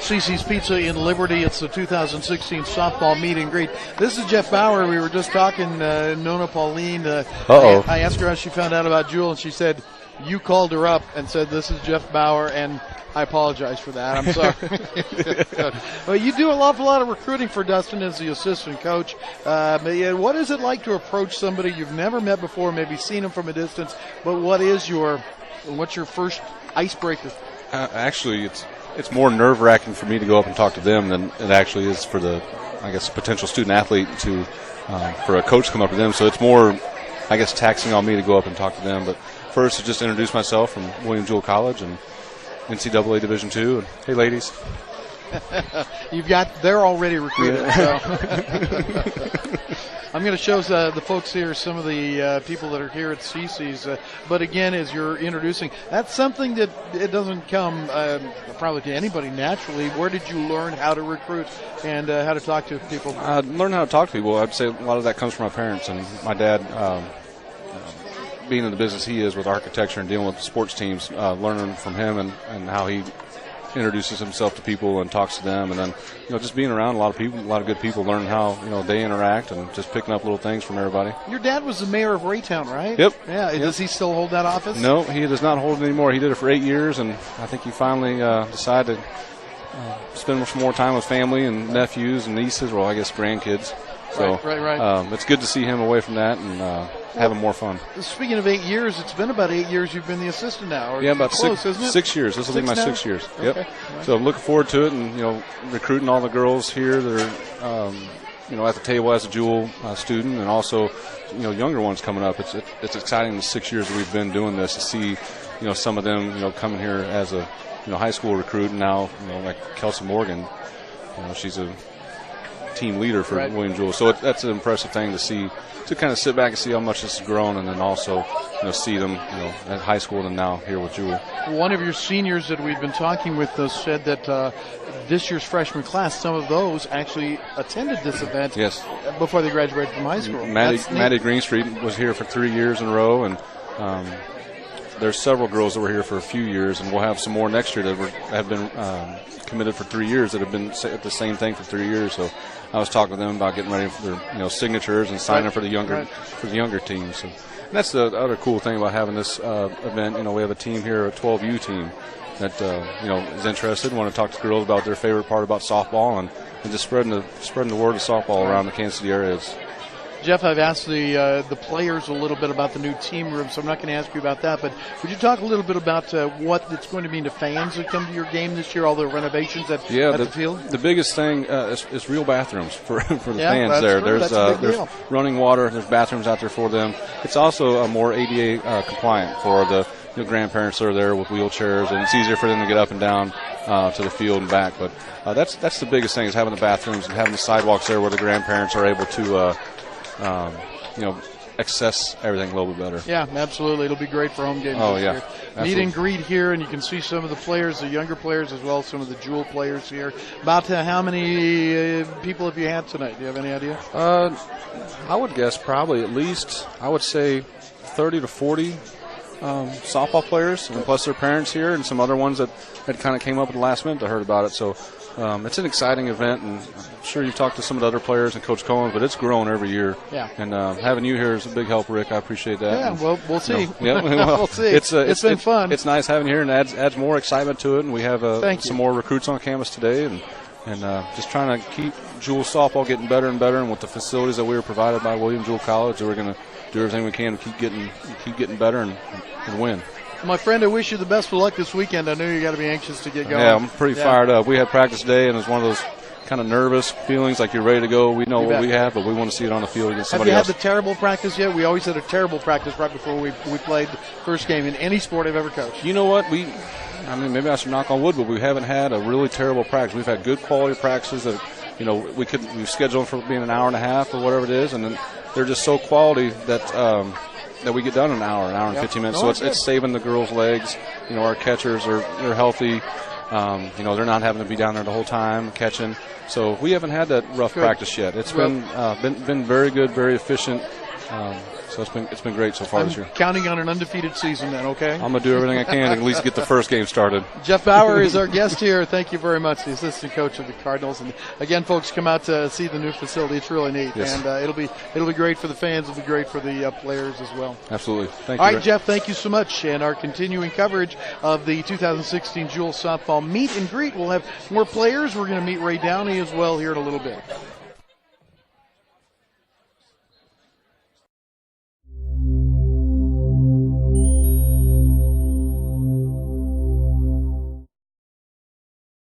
CiCi's Pizza in Liberty. It's the 2016 softball meet and greet. This is Jeff Bauer. We were just talking, Nona Pauline. I asked her how she found out about Jewel, and she said, you called her up and said, this is Jeff Bauer, and I apologize for that. I'm sorry. Well, you do an awful lot of recruiting for Dustin as the assistant coach. What is it like to approach somebody you've never met before, maybe seen him from a distance, but what's your first icebreaker? Actually, it's more nerve-wracking for me to go up and talk to them than it actually is for the, I guess, potential student-athlete to for a coach to come up to them. So it's more, I guess, taxing on me to go up and talk to them. But first, to just introduce myself from William Jewell College and NCAA Division II. And, hey, ladies. They're already recruited. Yeah. So. I'm going to show the folks here some of the people that are here at CiCi's. But again, as you're introducing, that's something that it doesn't come probably to anybody naturally. Where did you learn how to recruit and how to talk to people? Learn how to talk to people. I'd say a lot of that comes from my parents and my dad. Being in the business he is with architecture and dealing with sports teams, learning from him and how he introduces himself to people and talks to them, and then just being around a lot of people, a lot of good people, learning how they interact and just picking up little things from everybody. Your dad was the mayor of Raytown, right? Yep. Yeah. Yep. Does he still hold that office? No, he does not hold it anymore. He did it for 8 years, and I think he finally decided to spend some more time with family and nephews and nieces, well, I guess grandkids. So right. It's good to see him away from that and having more fun. Speaking of 8 years, it's been about 8 years you've been the assistant now. Yeah, about close, isn't it? 6 years. This will be my 6 years. Okay. Yep. Right. So I'm looking forward to it, and recruiting all the girls here that are at the table as a Jewell student, and also younger ones coming up. It's exciting the 6 years that we've been doing this to see some of them coming here as a high school recruit, and now like Kelsey Morgan, she's a team leader for William Jewell. So that's an impressive thing to see, to kind of sit back and see how much this has grown, and then also see them at high school and now here with Jewell. One of your seniors that we've been talking with said that this year's freshman class, some of those actually attended this event before they graduated from high school. Maddie Greenstreet was here for 3 years in a row, and there's several girls that were here for a few years, and we'll have some more next year that have been committed for 3 years that have been at the same thing for 3 years. So I was talking to them about getting ready for their signatures and signing for the younger teams. So, and that's the other cool thing about having this event. We have a team here, a 12U team that is interested, want to talk to girls about their favorite part about softball, and just spreading the word of softball around the Kansas City area. Jeff, I've asked the players a little bit about the new team room, so I'm not going to ask you about that. But would you talk a little bit about what it's going to mean to fans that come to your game this year, all the renovations at the field? The biggest thing is real bathrooms for the fans there. True. There's running water, there's bathrooms out there for them. It's also more ADA compliant for the grandparents that are there with wheelchairs, and it's easier for them to get up and down to the field and back. But that's the biggest thing, is having the bathrooms and having the sidewalks there where the grandparents are able to access everything a little bit better. Yeah, absolutely. It'll be great for home games. Oh, yeah. Year. Absolutely. Meet and greet here, and you can see some of the players, the younger players, as well as some of the Jewell players here. About how many people have you had tonight? Do you have any idea? I would guess probably at least, I would say 30 to 40 softball players, and plus their parents here, and some other ones that kind of came up at the last minute that heard about it. So it's an exciting event, and I'm sure you've talked to some of the other players and Coach Cohen, but it's grown every year. Yeah. And having you here is a big help, Rick. I appreciate that. Yeah, well, we'll see. We'll see. It's been fun. It's nice having you here, and adds more excitement to it. And we have some more recruits on campus today, and just trying to keep Jewell softball getting better and better. And with the facilities that we were provided by William Jewell College, we're going to do everything we can to keep getting better and win. My friend, I wish you the best of luck this weekend. I know you got to be anxious to get going. Yeah, I'm pretty fired up. We had practice today, and it was one of those kind of nervous feelings, like you're ready to go. We know what we have, but we want to see it on the field against somebody else. Have you had the terrible practice yet? We always had a terrible practice right before we played the first game in any sport I've ever coached. You know what? Maybe I should knock on wood, but we haven't had a really terrible practice. We've had good quality practices that, we've scheduled for being an hour and a half or whatever it is, and then they're just so quality that we get done in an hour and 15 minutes. So it's saving the girls' legs. Our catchers they're healthy. They're not having to be down there the whole time catching. So we haven't had that rough practice yet. It's been very good, very efficient. So it's been great so far this year. Counting on an undefeated season then, okay? I'm going to do everything I can to at least get the first game started. Jeff Bauer is our guest here. Thank you very much, the assistant coach of the Cardinals. And again, folks, come out to see the new facility. It's really neat. Yes. And it'll be great for the fans. It'll be great for the players as well. Absolutely. Thank you. All right, Jeff, thank you so much. And our continuing coverage of the 2016 Jewel softball meet and greet. We'll have more players. We're going to meet Ray Downey as well here in a little bit.